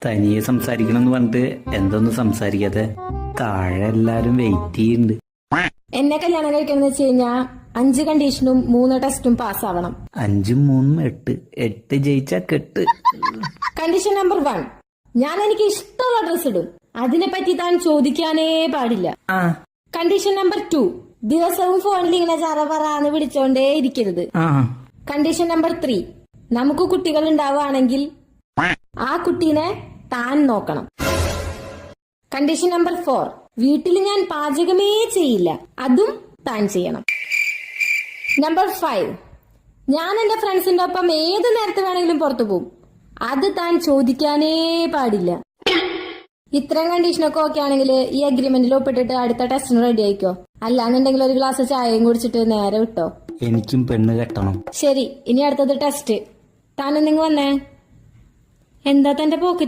തനിയെ സംസാരിക്കണം എന്ന് പറഞ്ഞിട്ട് എന്തൊന്നും സംസാരിക്കാതെ താഴെ എല്ലാരും വെയിറ്റ് ചെയ്യുന്നുണ്ട്. എന്നെ കല്യാണം കഴിക്കണം വെച്ച് കഴിഞ്ഞാ 5 കണ്ടീഷനും 3 ടെസ്റ്റും പാസ്സാവണം. 5ഉം 3ഉം 8. 8 ജയിച്ചാ കെട്ട്. കണ്ടീഷൻ നമ്പർ 1, ഞാൻ എനിക്ക് ഇഷ്ടമുള്ള ഡ്രസ് ഇടും. അതിനെപ്പറ്റി താൻ ചോദിക്കാനേ പാടില്ല. കണ്ടീഷൻ നമ്പർ 2, ദിവസവും ഫോണിൽ ഇങ്ങനെ ചറപറാന്ന് വിളിച്ചോണ്ടേ ഇരിക്കരുത്. കണ്ടീഷൻ നമ്പർ 3, നമുക്ക് കുട്ടികൾ ഉണ്ടാവുകയാണെങ്കിൽ ആ കുട്ടീനെ താൻ നോക്കണം. കണ്ടീഷൻ നമ്പർ 4, വീട്ടിൽ ഞാൻ പാചകമേ ചെയ്യില്ല, അതും താൻ ചെയ്യണം. നമ്പർ 5, ഞാൻ എന്റെ ഫ്രണ്ട്സിന്റെ ഒപ്പം ഏത് നേരത്തെ വേണമെങ്കിലും പുറത്തു പോകും. അത് താൻ ചോദിക്കാനേ പാടില്ല. ഇത്രയും കണ്ടീഷനൊക്കെ ഓക്കെ ആണെങ്കിൽ ഈ അഗ്രിമെന്റിൽ ഒപ്പിട്ടിട്ട് അടുത്ത ടെസ്റ്റിന് റെഡി ആയിക്കോ. അല്ലാന്നുണ്ടെങ്കിൽ ഒരു ഗ്ലാസ് ചായയും കുടിച്ചിട്ട് നേരെ വിട്ടോ. എനിക്കും പെണ്ണ് കെട്ടണം. ശരി, ഇനി അടുത്തത് ടെസ്റ്റ്. താനൊന്നിങ്ങ് വന്നേ. എന്താ തന്റെ പോക്കറ്റിൽ